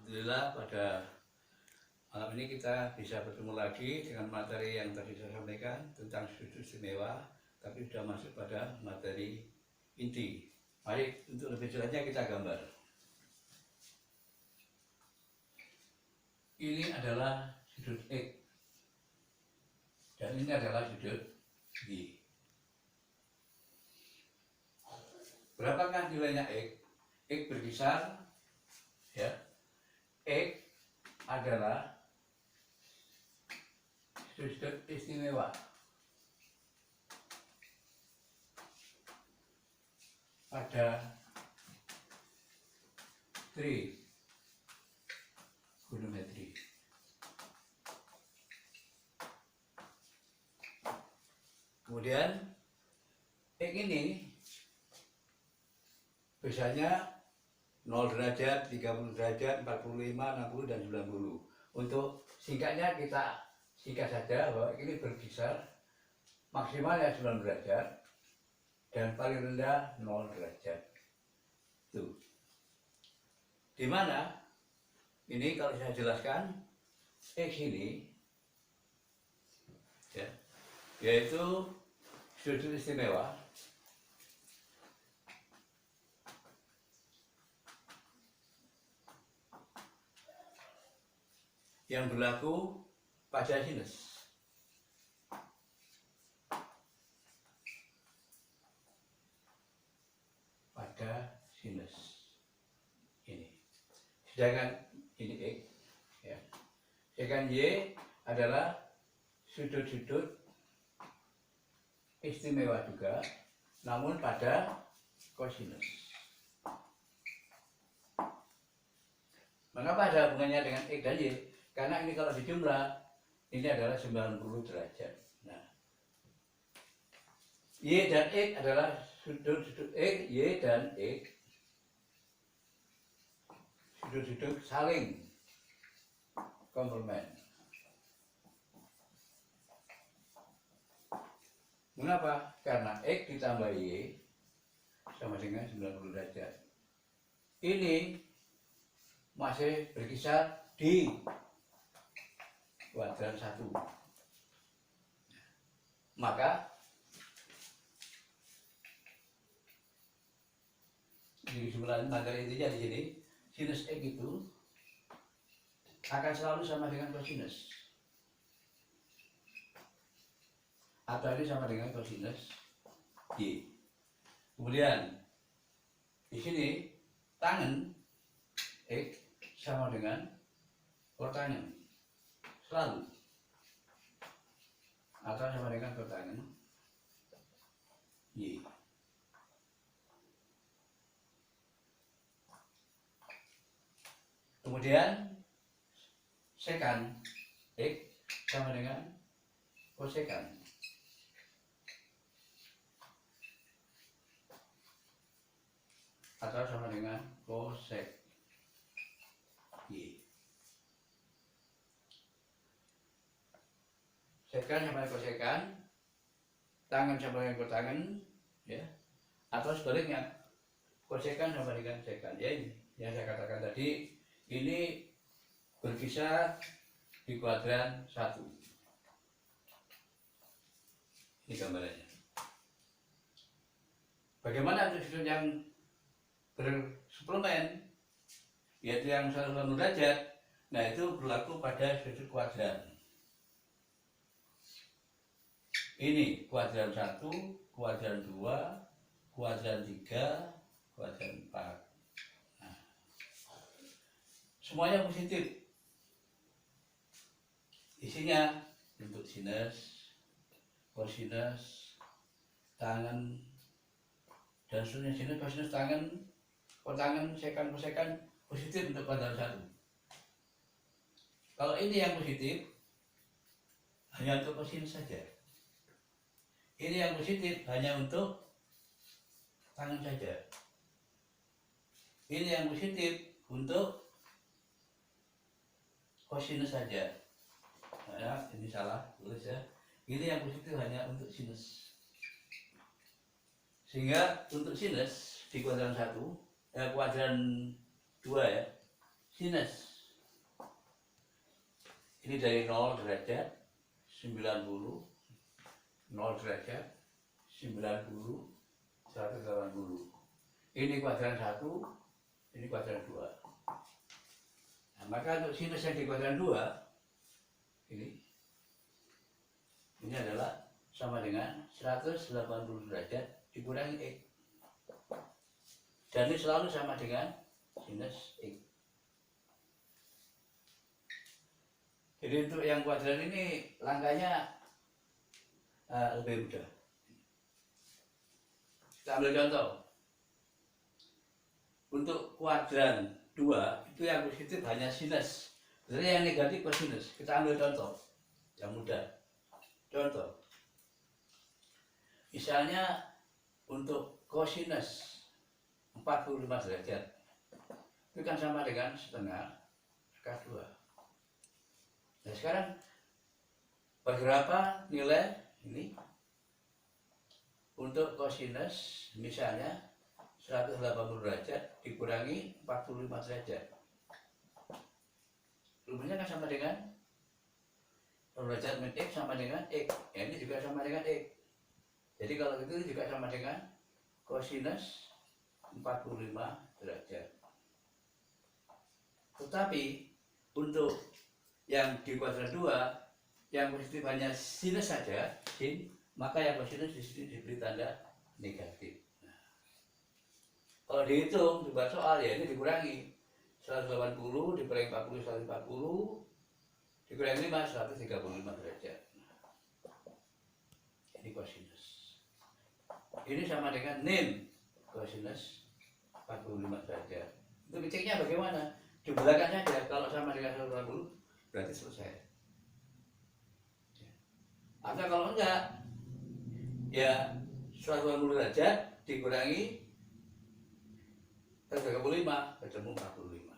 Alhamdulillah pada malam ini kita bisa bertemu lagi dengan materi yang tadi saya sampaikan tentang sudut istimewa, tapi sudah masuk pada materi inti. Mari untuk lebih jelasnya kita gambar. Ini adalah sudut X dan ini adalah sudut Y. Berapakah nilainya X? X berkisar, ya. X adalah sudut istimewa pada trigonometri. Kemudian X ini biasanya 0 derajat, 30 derajat, 45, 60, dan 90. Untuk singkatnya kita singkat saja bahwa ini berkisar maksimalnya 9 derajat dan paling rendah 0 derajat. Tuh. Di mana ini kalau saya jelaskan X ini ya, yaitu sudut istimewa yang berlaku pada sinus. Pada sinus ini. Sedangkan ini X, ya. Sedangkan Y adalah sudut-sudut istimewa juga, namun pada kosinus. Mengapa ada hubungannya dengan X dan Y? Karena ini kalau dijumlah, ini adalah 90 derajat. Nah, Y dan X adalah sudut-sudut X, Y dan X. Sudut-sudut saling komplement. Mengapa? Karena X ditambah Y sama dengan 90 derajat. Ini masih berkisar di kuadran 1. Maka di kesimpulan materi intinya di sini, sinus X itu akan selalu sama dengan kosinus. Atau ini sama dengan kosinus Y. Kemudian di sini tangen X sama dengan kotangen selalu, atau sama dengan kotangen Y. Kemudian sekan X sama dengan kosekan, atau sama dengan kosek Y. Sekan sama dengan kosekan, tangan sama dengan kotangan, ya. Atau sebaliknya, kosekan sama dengan sekan. Ya, ini yang saya katakan tadi, ini berkisar di kuadran 1. Ini gambarannya. Bagaimana untuk sudut yang bersuplemen, yaitu yang 180 derajat? Nah, itu berlaku pada sudut kuadran. Ini kuadran 1, kuadran 2, kuadran 3, kuadran 4. Nah, semuanya positif. Isinya bentuk sinus, kosinus, tangen, dan seterusnya. Sinus, kosinus, tangen, kotangen, sekan, kosekan positif untuk kuadran 1. Kalau ini yang positif hanya untuk kosinus saja. Ini yang positif hanya untuk tangan saja. Ini yang positif untuk kosinus saja. Nah, ini salah tulis ya. Ini yang positif hanya untuk sinus. Sehingga untuk sinus di kuadran 1, kuadran 2 ya, sinus Ini dari 0 derajat 90, 0 derajat 90, 180. Ini kuadran 1, ini kuadran 2. Nah, maka untuk sinus yang di kuadran 2 ini adalah sama dengan 180 derajat dikurangi X. Dan ini selalu sama dengan sinus X. Jadi untuk yang kuadran ini langkahnya lebih mudah. Kita ambil contoh. Untuk kuadran 2 itu yang positif hanya sinus. Jadi yang negatif kosinus. Kita ambil contoh yang mudah. Contoh. Misalnya untuk kosinus 45 derajat itu kan sama dengan setengah K2. Nah sekarang berapa nilai ini untuk kosinus misalnya 180 derajat dikurangi 45 derajat. Rumusnya kan sama dengan derajat min X sama dengan X. Ya, ini juga sama dengan X. Jadi kalau itu juga sama dengan kosinus 45 derajat. Tetapi untuk yang di kuadran 2 yang positif hanya sinus saja, sin, maka yang kosinus di sini diberi tanda negatif. Nah, kalau dihitung dibuat soal ya ini dikurangi 180 dikurangi 40 140 dikurangi 5 135 derajat. Ini kosinus. Ini sama dengan nin kosinus 45 derajat. Itu ngeceknya bagaimana? Dibelakang saja. Kalau sama dengan 180 berarti selesai. Atau kalau enggak, ya 180 derajat dikurangi 35 ketemu 45.